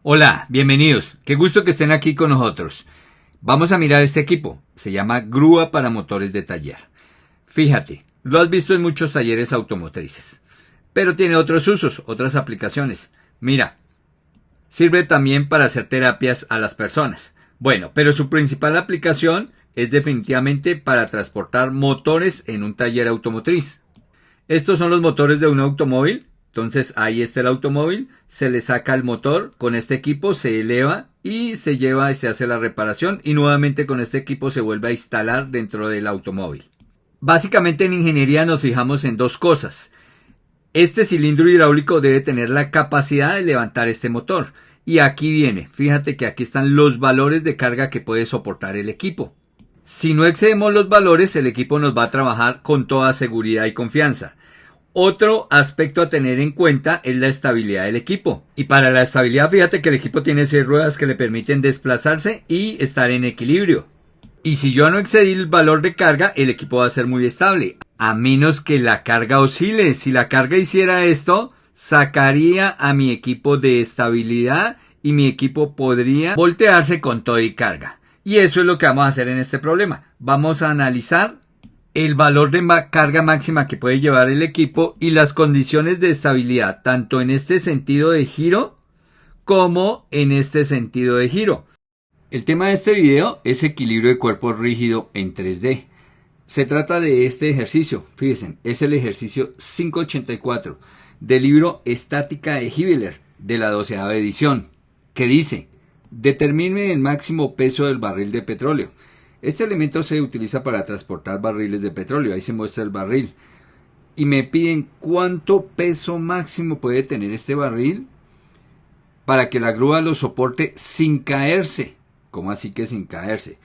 Hola, bienvenidos. Qué gusto que estén aquí con nosotros. Vamos a mirar este equipo. Se llama grúa para motores de taller. Fíjate, lo has visto en muchos talleres automotrices. Pero tiene otros usos, otras aplicaciones. Mira, sirve también para hacer terapias a las personas. Bueno, pero su principal aplicación es definitivamente para transportar motores en un taller automotriz. Estos son los motores de un automóvil. Entonces ahí está el automóvil, se le saca el motor, con este equipo se eleva y se lleva y se hace la reparación y nuevamente con este equipo se vuelve a instalar dentro del automóvil. Básicamente en ingeniería nos fijamos en dos cosas. Este cilindro hidráulico debe tener la capacidad de levantar este motor. Y aquí viene, fíjate que aquí están los valores de carga que puede soportar el equipo. Si no excedemos los valores, el equipo nos va a trabajar con toda seguridad y confianza. Otro aspecto a tener en cuenta es la estabilidad del equipo. Y para la estabilidad, fíjate que el equipo tiene 6 ruedas que le permiten desplazarse y estar en equilibrio. Y si yo no excedí el valor de carga, el equipo va a ser muy estable. A menos que la carga oscile. Si la carga hiciera esto, sacaría a mi equipo de estabilidad y mi equipo podría voltearse con todo y carga. Y eso es lo que vamos a hacer en este problema. Vamos a analizar el valor de carga máxima que puede llevar el equipo y las condiciones de estabilidad, tanto en este sentido de giro como en este sentido de giro. El tema de este video es equilibrio de cuerpo rígido en 3D. Se trata de este ejercicio, fíjense, es el ejercicio 584 del libro Estática de Hibbeler de la 12ª edición, que dice: determine el máximo peso del barril de petróleo. Este elemento se utiliza para transportar barriles de petróleo. Ahí se muestra el barril. Y me piden cuánto peso máximo puede tener este barril para que la grúa lo soporte sin caerse. ¿Cómo así que sin caerse?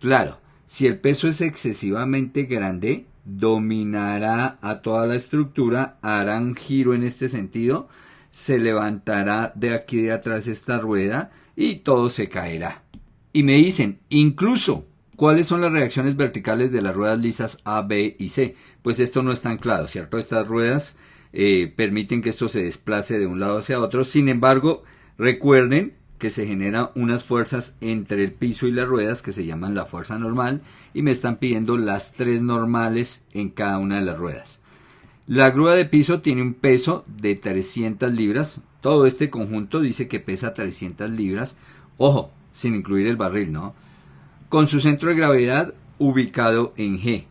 Claro, si el peso es excesivamente grande, dominará a toda la estructura, hará un giro en este sentido, se levantará de aquí de atrás esta rueda y todo se caerá. Y me dicen, incluso, ¿cuáles son las reacciones verticales de las ruedas lisas A, B y C? Pues esto no es tan claro, ¿cierto? Estas ruedas permiten que esto se desplace de un lado hacia otro. Sin embargo, recuerden que se generan unas fuerzas entre el piso y las ruedas que se llaman la fuerza normal y me están pidiendo las 3 normales en cada una de las ruedas. La grúa de piso tiene un peso de 300 libras. Todo este conjunto dice que pesa 300 libras. Ojo, sin incluir el barril, ¿no? Con su centro de gravedad ubicado en G.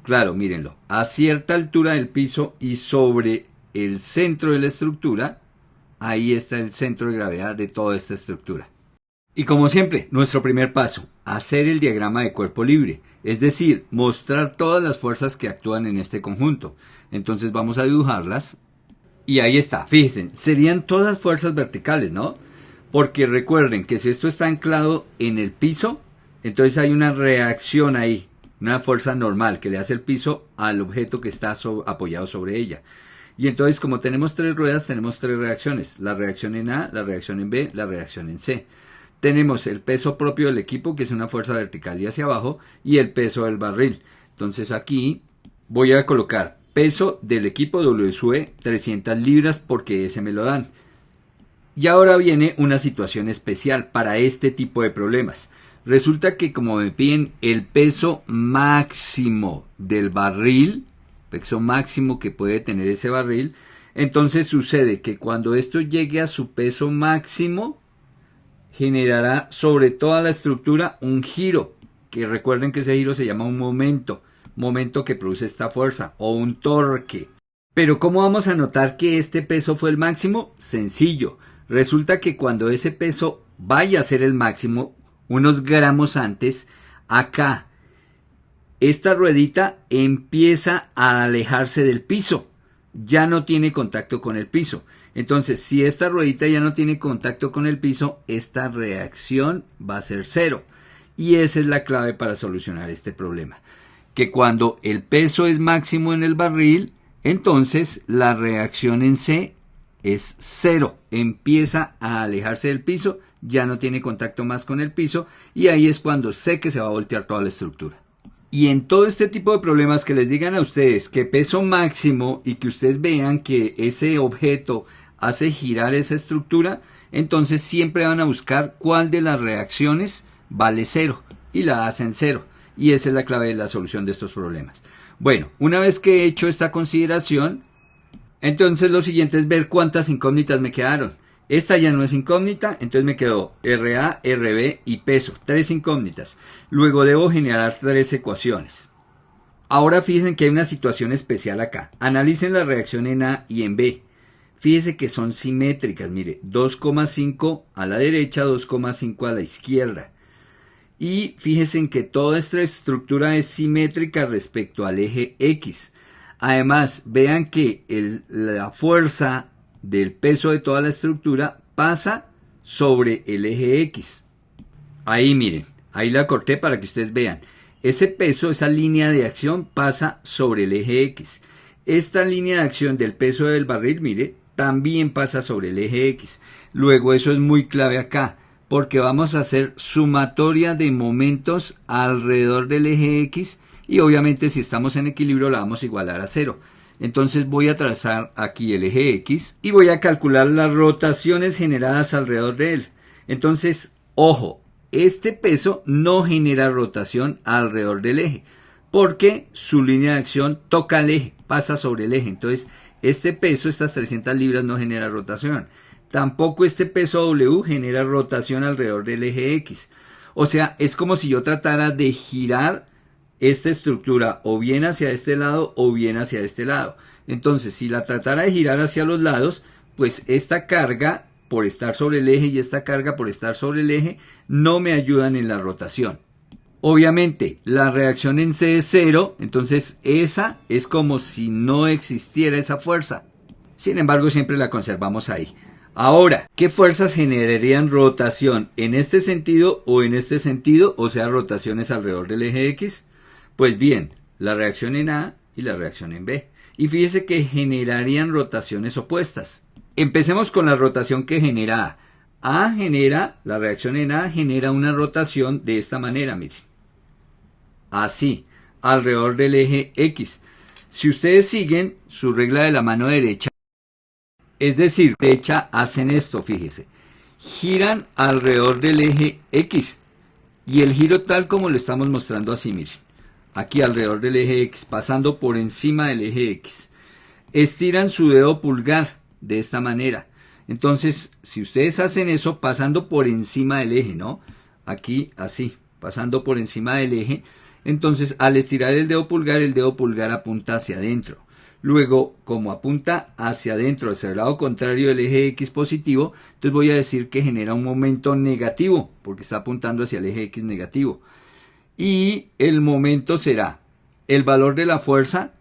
Claro, mírenlo, a cierta altura del piso y sobre el centro de la estructura, ahí está el centro de gravedad de toda esta estructura. Y como siempre, nuestro primer paso, hacer el diagrama de cuerpo libre, es decir, mostrar todas las fuerzas que actúan en este conjunto. Entonces vamos a dibujarlas y ahí está, fíjense, serían todas fuerzas verticales, ¿no? Porque recuerden que si esto está anclado en el piso, entonces hay una reacción ahí, una fuerza normal que le hace el piso al objeto que está apoyado sobre ella. Y entonces como tenemos 3 ruedas, tenemos 3 reacciones. La reacción en A, la reacción en B, la reacción en C. Tenemos el peso propio del equipo, que es una fuerza vertical y hacia abajo, y el peso del barril. Entonces aquí voy a colocar peso del equipo WSUE 300 libras porque ese me lo dan. Y ahora viene una situación especial para este tipo de problemas. Resulta que como me piden el peso máximo del barril, peso máximo que puede tener ese barril, entonces sucede que cuando esto llegue a su peso máximo, generará sobre toda la estructura un giro, que recuerden que ese giro se llama un momento que produce esta fuerza, o un torque. Pero ¿cómo vamos a notar que este peso fue el máximo? Sencillo, resulta que cuando ese peso vaya a ser el máximo, unos gramos antes, acá, esta ruedita empieza a alejarse del piso, ya no tiene contacto con el piso. Entonces, si esta ruedita ya no tiene contacto con el piso, esta reacción va a ser 0. Y esa es la clave para solucionar este problema. Que cuando el peso es máximo en el barril, entonces la reacción en C es 0, empieza a alejarse del piso, ya no tiene contacto más con el piso y ahí es cuando sé que se va a voltear toda la estructura. Y en todo este tipo de problemas que les digan a ustedes que peso máximo y que ustedes vean que ese objeto hace girar esa estructura, entonces siempre van a buscar cuál de las reacciones vale 0 y la hacen 0. Y esa es la clave de la solución de estos problemas. Bueno, una vez que he hecho esta consideración, entonces lo siguiente es ver cuántas incógnitas me quedaron. Esta ya no es incógnita, entonces me quedó RA, RB y peso, 3 incógnitas. Luego debo generar 3 ecuaciones. Ahora fíjense que hay una situación especial acá. Analicen la reacción en A y en B. Fíjense que son simétricas, mire, 2,5 a la derecha, 2,5 a la izquierda. Y fíjense que toda esta estructura es simétrica respecto al eje X. Además, vean que la fuerza del peso de toda la estructura pasa sobre el eje X. Ahí miren, ahí la corté para que ustedes vean. Ese peso, esa línea de acción pasa sobre el eje X. Esta línea de acción del peso del barril, mire, también pasa sobre el eje X. Luego eso es muy clave acá, porque vamos a hacer sumatoria de momentos alrededor del eje X y obviamente si estamos en equilibrio la vamos a igualar a 0. Entonces voy a trazar aquí el eje X y voy a calcular las rotaciones generadas alrededor de él. Entonces, ojo, este peso no genera rotación alrededor del eje, porque su línea de acción toca el eje, pasa sobre el eje. Entonces, este peso, estas 300 libras, no genera rotación. Tampoco este peso W genera rotación alrededor del eje X. O sea, es como si yo tratara de girar esta estructura o bien hacia este lado o bien hacia este lado. Entonces, si la tratara de girar hacia los lados, pues esta carga por estar sobre el eje y esta carga por estar sobre el eje no me ayudan en la rotación. Obviamente, la reacción en C es 0, entonces esa es como si no existiera esa fuerza. Sin embargo, siempre la conservamos ahí. Ahora, ¿qué fuerzas generarían rotación en este sentido o en este sentido? O sea, rotaciones alrededor del eje X. Pues bien, la reacción en A y la reacción en B. Y fíjese que generarían rotaciones opuestas. Empecemos con la rotación que genera A. La reacción en A genera una rotación de esta manera, miren. Así, alrededor del eje X. Si ustedes siguen su regla de la mano derecha, es decir, derecha, hacen esto, fíjese. Giran alrededor del eje X. Y el giro tal como lo estamos mostrando así, miren. Aquí alrededor del eje X, pasando por encima del eje X. Estiran su dedo pulgar de esta manera. Entonces, si ustedes hacen eso pasando por encima del eje, ¿no? Aquí, así, pasando por encima del eje. Entonces, al estirar el dedo pulgar apunta hacia adentro. Luego, como apunta hacia adentro, hacia el lado contrario del eje X positivo, entonces voy a decir que genera un momento negativo, porque está apuntando hacia el eje X negativo. Y el momento será el valor de la fuerza,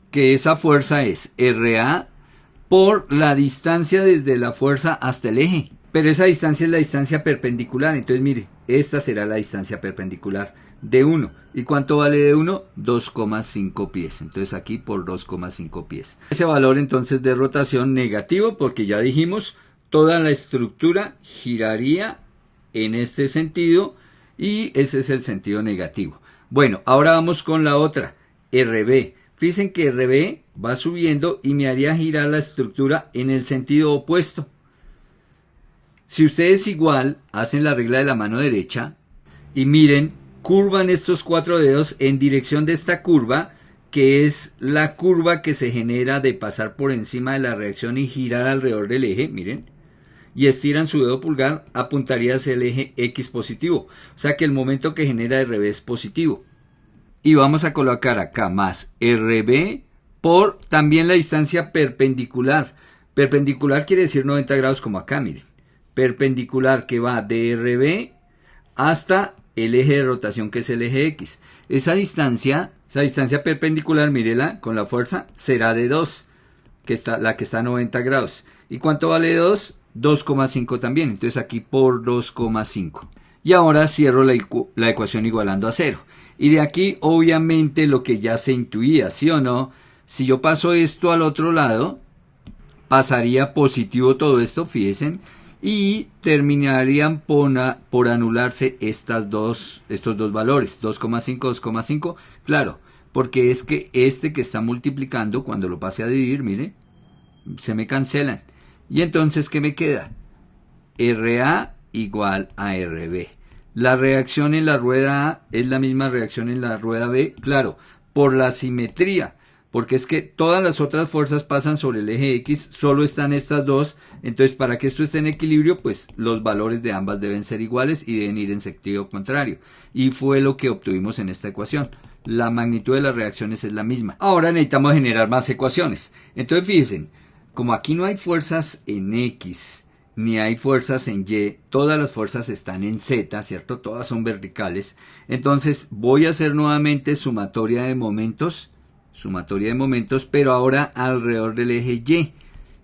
que esa fuerza es RA por la distancia desde la fuerza hasta el eje. Pero esa distancia es la distancia perpendicular. Entonces, mire, esta será la distancia perpendicular de 1. ¿Y cuánto vale de 1? 2,5 pies. Entonces, aquí por 2,5 pies. Ese valor entonces de rotación negativo, porque ya dijimos, toda la estructura giraría en este sentido. Y ese es el sentido negativo. Bueno, ahora vamos con la otra, RB. Fíjense que RB va subiendo y me haría girar la estructura en el sentido opuesto. Si ustedes igual hacen la regla de la mano derecha y miren, curvan estos 4 dedos en dirección de esta curva, que es la curva que se genera de pasar por encima de la reacción y girar alrededor del eje, miren. Y estiran su dedo pulgar, apuntaría hacia el eje X positivo. O sea que el momento que genera RB es positivo. Y vamos a colocar acá más RB por también la distancia perpendicular. Perpendicular quiere decir 90 grados como acá, miren. Perpendicular que va de RB hasta el eje de rotación que es el eje X. Esa distancia perpendicular, mírela, con la fuerza, será de 2, la que está a 90 grados. ¿Y cuánto vale 2? 2,5 también, entonces aquí por 2,5. Y ahora cierro la ecuación igualando a 0. Y de aquí obviamente lo que ya se intuía, ¿sí o no? Si yo paso esto al otro lado, pasaría positivo todo esto, fíjense, y terminarían por anularse estos dos valores, 2,5, 2,5, claro, porque es que este que está multiplicando, cuando lo pase a dividir, mire, se me cancelan. Y entonces, ¿qué me queda? RA igual a RB. La reacción en la rueda A es la misma reacción en la rueda B, claro, por la simetría, porque es que todas las otras fuerzas pasan sobre el eje X, solo están estas dos, entonces para que esto esté en equilibrio, pues los valores de ambas deben ser iguales y deben ir en sentido contrario. Y fue lo que obtuvimos en esta ecuación. La magnitud de las reacciones es la misma. Ahora necesitamos generar más ecuaciones. Entonces fíjense, como aquí no hay fuerzas en X, ni hay fuerzas en Y, todas las fuerzas están en Z, ¿cierto? Todas son verticales. Entonces voy a hacer nuevamente sumatoria de momentos, pero ahora alrededor del eje Y,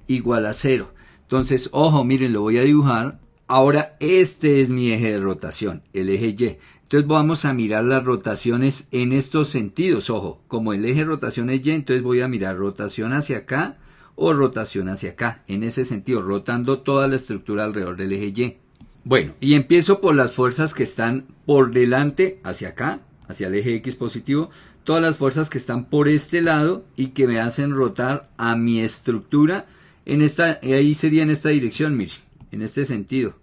igual a 0. Entonces, ojo, miren, lo voy a dibujar. Ahora este es mi eje de rotación, el eje Y. Entonces vamos a mirar las rotaciones en estos sentidos, ojo, como el eje de rotación es Y, entonces voy a mirar rotación hacia acá, o rotación hacia acá, en ese sentido, rotando toda la estructura alrededor del eje Y. Bueno, y empiezo por las fuerzas que están por delante, hacia acá, hacia el eje X positivo, todas las fuerzas que están por este lado y que me hacen rotar a mi estructura, ahí sería en esta dirección, miren, en este sentido,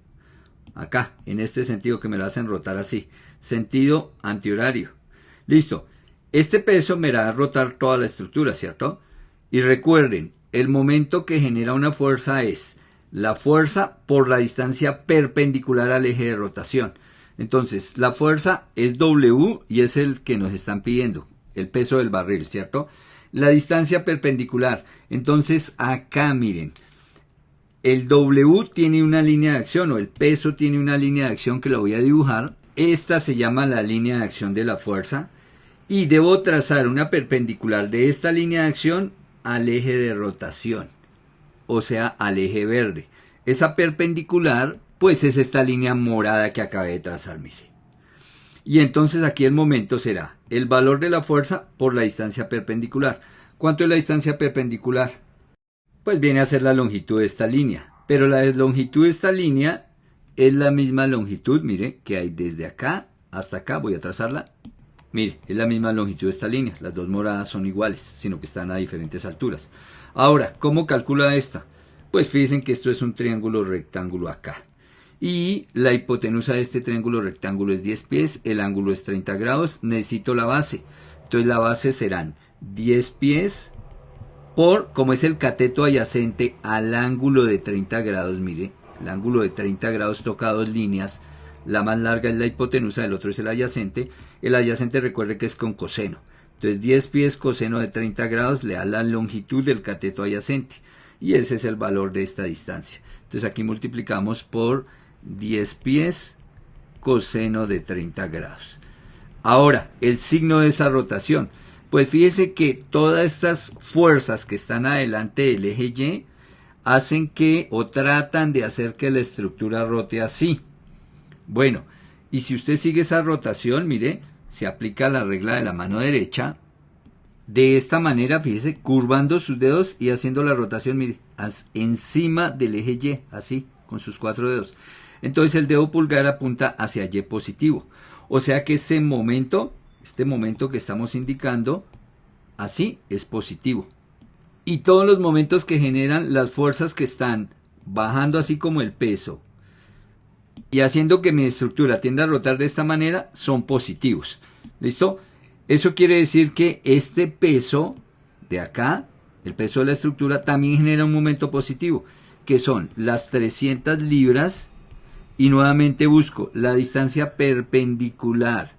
acá, en este sentido que me lo hacen rotar así, sentido antihorario. Listo, este peso me hará rotar toda la estructura, ¿cierto? Y recuerden, el momento que genera una fuerza es la fuerza por la distancia perpendicular al eje de rotación. Entonces, la fuerza es W y es el que nos están pidiendo, el peso del barril, ¿cierto? La distancia perpendicular. Entonces, acá miren, el W tiene una línea de acción o el peso tiene una línea de acción que la voy a dibujar. Esta se llama la línea de acción de la fuerza y debo trazar una perpendicular de esta línea de acción al eje de rotación, o sea, al eje verde. Esa perpendicular, pues es esta línea morada que acabé de trazar, mire. Y entonces aquí el momento será el valor de la fuerza por la distancia perpendicular. ¿Cuánto es la distancia perpendicular? Pues viene a ser la longitud de esta línea, pero la longitud de esta línea es la misma longitud, mire, que hay desde acá hasta acá, voy a trazarla. Mire, es la misma longitud de esta línea, las dos moradas son iguales, sino que están a diferentes alturas. Ahora, ¿cómo calcula esta? Pues fíjense que esto es un triángulo rectángulo acá. Y la hipotenusa de este triángulo rectángulo es 10 pies, el ángulo es 30 grados, necesito la base. Entonces la base serán 10 pies por, como es el cateto adyacente al ángulo de 30 grados, mire, el ángulo de 30 grados toca dos líneas. La más larga es la hipotenusa, el otro es el adyacente. El adyacente recuerde que es con coseno. Entonces 10 pies coseno de 30 grados le da la longitud del cateto adyacente. Y ese es el valor de esta distancia. Entonces aquí multiplicamos por 10 pies coseno de 30 grados. Ahora, el signo de esa rotación. Pues fíjese que todas estas fuerzas que están adelante del eje Y hacen que o tratan de hacer que la estructura rote así. Bueno, y si usted sigue esa rotación, mire, se aplica la regla de la mano derecha. De esta manera, fíjese, curvando sus dedos y haciendo la rotación, mire, encima del eje Y, así, con sus 4 dedos. Entonces el dedo pulgar apunta hacia Y positivo. O sea que este momento que estamos indicando, así, es positivo. Y todos los momentos que generan las fuerzas que están bajando así como el peso, y haciendo que mi estructura tienda a rotar de esta manera, son positivos. ¿Listo? Eso quiere decir que este peso de acá, el peso de la estructura, también genera un momento positivo, que son las 300 libras, y nuevamente busco la distancia perpendicular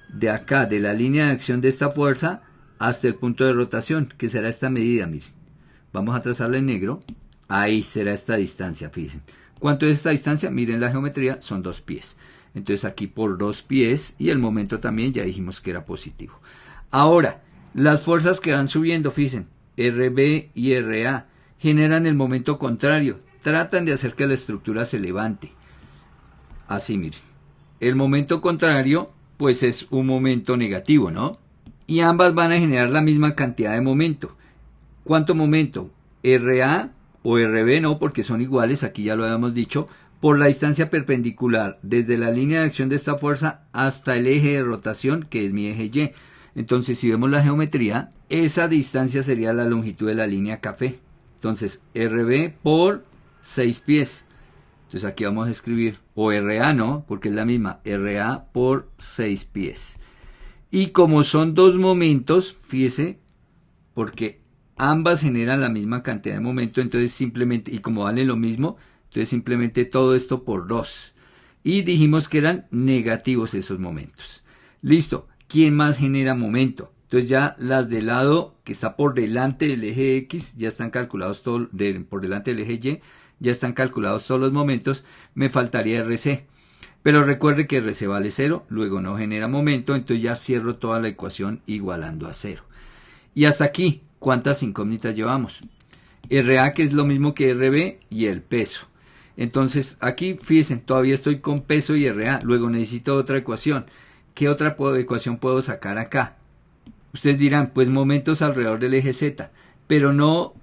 de acá, de la línea de acción de esta fuerza, hasta el punto de rotación, que será esta medida, miren. Vamos a trazarla en negro. Ahí será esta distancia, fíjense. ¿Cuánto es esta distancia? Miren la geometría, son 2 pies. Entonces aquí por 2 pies y el momento también ya dijimos que era positivo. Ahora, las fuerzas que van subiendo, fíjense, RB y RA, generan el momento contrario. Tratan de hacer que la estructura se levante. Así, miren. El momento contrario, pues es un momento negativo, ¿no? Y ambas van a generar la misma cantidad de momento. ¿Cuánto momento? RA o RB no, porque son iguales, aquí ya lo habíamos dicho, por la distancia perpendicular desde la línea de acción de esta fuerza hasta el eje de rotación, que es mi eje Y. Entonces, si vemos la geometría, esa distancia sería la longitud de la línea café. Entonces, RB por 6 pies. Entonces, aquí vamos a escribir, o RA no, porque es la misma, RA por 6 pies. Y como son dos momentos, fíjese, porque ambas generan la misma cantidad de momento, entonces simplemente, y como valen lo mismo, entonces simplemente todo esto por 2. Y dijimos que eran negativos esos momentos. Listo. ¿Quién más genera momento? Entonces ya las del lado que está por delante del eje X ya están calculados por delante del eje Y, ya están calculados todos los momentos. Me faltaría RC. Pero recuerde que RC vale 0, luego no genera momento, entonces ya cierro toda la ecuación igualando a 0. Y hasta aquí, ¿cuántas incógnitas llevamos? RA, que es lo mismo que RB, y el peso. Entonces aquí, fíjense, todavía estoy con peso y RA, luego necesito otra ecuación. ¿Qué otra ecuación puedo sacar acá? Ustedes dirán, pues momentos alrededor del eje Z, pero no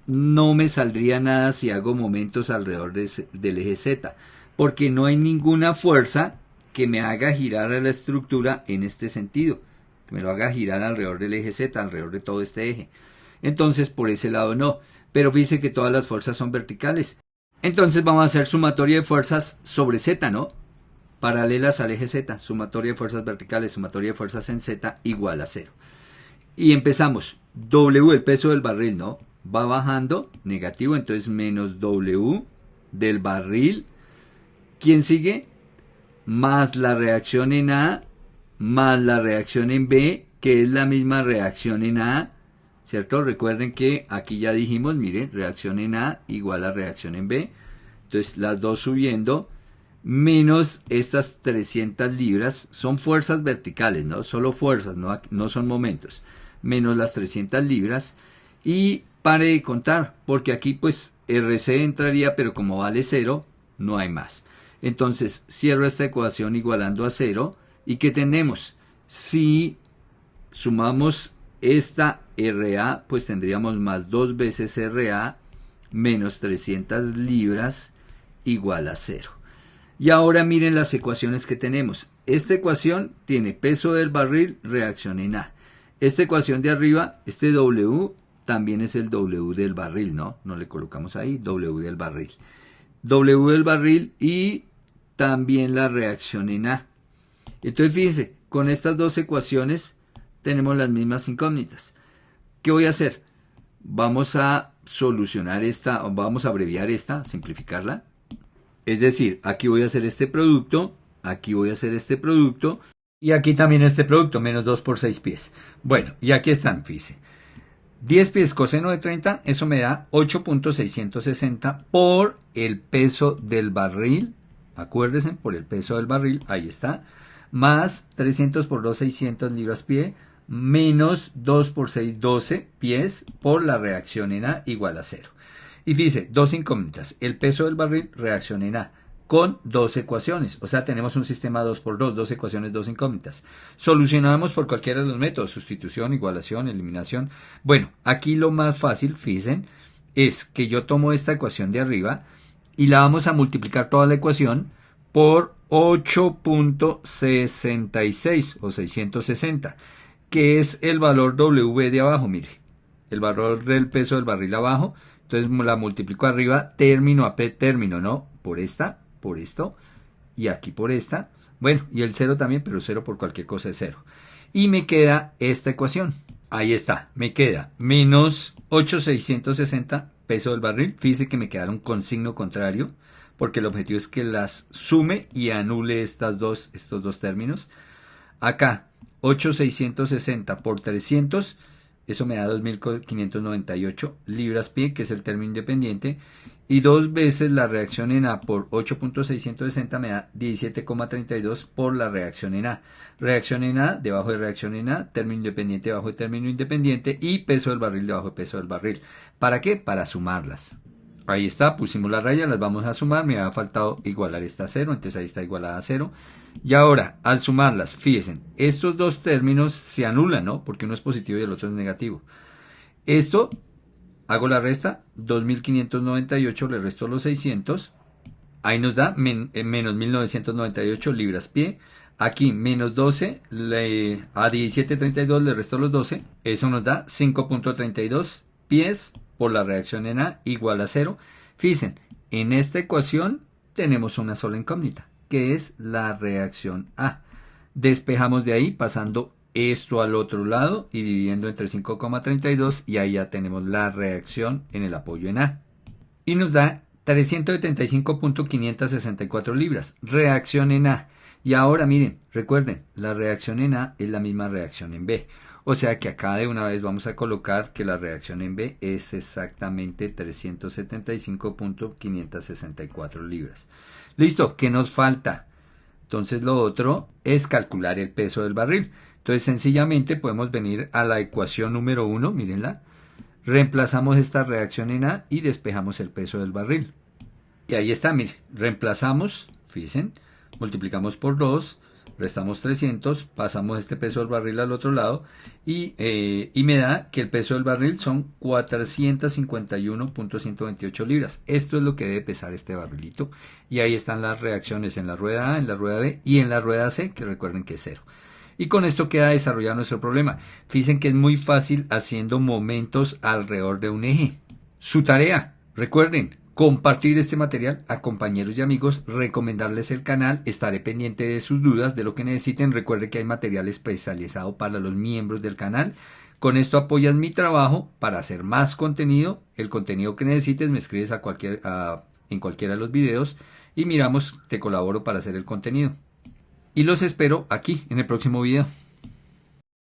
me saldría nada si hago momentos alrededor del eje Z, porque no hay ninguna fuerza que me haga girar a la estructura en este sentido, que me lo haga girar alrededor del eje Z, alrededor de todo este eje. Entonces, por ese lado no, pero fíjense que todas las fuerzas son verticales. Entonces vamos a hacer sumatoria de fuerzas sobre Z, ¿no? Paralelas al eje Z, sumatoria de fuerzas verticales, sumatoria de fuerzas en Z igual a 0. Y empezamos. W, el peso del barril, ¿no? Va bajando, negativo, entonces menos W del barril. ¿Quién sigue? Más la reacción en A, más la reacción en B, que es la misma reacción en A, ¿cierto? Recuerden que aquí ya dijimos, miren, reacción en A igual a reacción en B. Entonces las dos subiendo, menos estas 300 libras, son fuerzas verticales, ¿no? Solo fuerzas, no son momentos. Menos las 300 libras. Y pare de contar, porque aquí pues RC entraría, pero como vale 0, no hay más. Entonces cierro esta ecuación igualando a 0. ¿Y qué tenemos? Si sumamos esta RA, pues tendríamos más 2 veces RA menos 300 libras igual a 0. Y ahora miren las ecuaciones que tenemos. Esta ecuación tiene peso del barril, reacción en A. Esta ecuación de arriba, este W, también es el W del barril, ¿no? No le colocamos ahí, W del barril. W del barril y también la reacción en A. Entonces fíjense, con estas dos ecuaciones tenemos las mismas incógnitas. ¿Qué voy a hacer? Vamos a solucionar esta, vamos a abreviar esta, simplificarla. Es decir, aquí voy a hacer este producto, aquí voy a hacer este producto, y aquí también este producto, menos 2 por 6 pies. Bueno, y aquí están, fíjense. 10 pies coseno de 30, eso me da 8.660 por el peso del barril. Acuérdense, por el peso del barril, ahí está. Más 300 por 2, 600 libras pie, menos 2 por 6, 12 pies por la reacción en A igual a 0. Y dice, dos incógnitas, el peso del barril, reacción en A, con dos ecuaciones. O sea, tenemos un sistema 2×2, dos ecuaciones, dos incógnitas. Solucionamos por cualquiera de los métodos, sustitución, igualación, eliminación. Bueno, aquí lo más fácil, fíjense, es que yo tomo esta ecuación de arriba y la vamos a multiplicar toda la ecuación por 8.66 o 660, que es el valor W de abajo, mire, el valor del peso del barril abajo. Entonces la multiplico arriba, término a término, ¿no? Por esta, por esto, y aquí por esta. Bueno, y el 0 también, pero 0 por cualquier cosa es 0. Y me queda esta ecuación. Ahí está, me queda menos 8.660 peso del barril. Fíjese que me quedaron con signo contrario, porque el objetivo es que las sume y anule estos dos términos. Acá, 8.660 por 300, eso me da 2.598 libras pie, que es el término independiente, y dos veces la reacción en A por 8.660 me da 17,32 por la reacción en A. Reacción en A, debajo de reacción en A, término independiente debajo de término independiente, y peso del barril debajo de peso del barril. ¿Para qué? Para sumarlas. Ahí está, pusimos la raya, las vamos a sumar, me había faltado igualar esta a 0, entonces ahí está igualada a 0. Y ahora, al sumarlas, fíjense, estos dos términos se anulan, ¿no? Porque uno es positivo y el otro es negativo. Esto Hago la resta, 2598 le resto los 600. Ahí nos da menos 1998 libras pie. Aquí menos 12, a 17.32 le resto los 12. Eso nos da 5.32 pies por la reacción en A igual a 0. Fíjense, en esta ecuación tenemos una sola incógnita, que es la reacción A. Despejamos de ahí pasando esto al otro lado y dividiendo entre 5,32 y ahí ya tenemos la reacción en el apoyo en A. Y nos da 375.564 libras. Reacción en A. Y ahora miren, recuerden, la reacción en A es la misma reacción en B. O sea que acá de una vez vamos a colocar que la reacción en B es exactamente 375.564 libras. Listo, ¿qué nos falta? Entonces lo otro es calcular el peso del barril. Entonces sencillamente podemos venir a la ecuación número 1, mírenla. Reemplazamos esta reacción en A y despejamos el peso del barril. Y ahí está, miren, reemplazamos, fíjense, multiplicamos por 2, restamos 300, pasamos este peso del barril al otro lado y me da que el peso del barril son 451.128 libras. Esto es lo que debe pesar este barrilito. Y ahí están las reacciones en la rueda A, en la rueda B y en la rueda C, que recuerden que es 0. Y con esto queda desarrollado nuestro problema. Fíjense que es muy fácil haciendo momentos alrededor de un eje. Su tarea, recuerden, compartir este material a compañeros y amigos, recomendarles el canal, estaré pendiente de sus dudas, de lo que necesiten. Recuerden que hay material especializado para los miembros del canal. Con esto apoyas mi trabajo para hacer más contenido. El contenido que necesites me escribes en cualquiera de los videos y miramos, te colaboro para hacer el contenido. Y los espero aquí en el próximo video.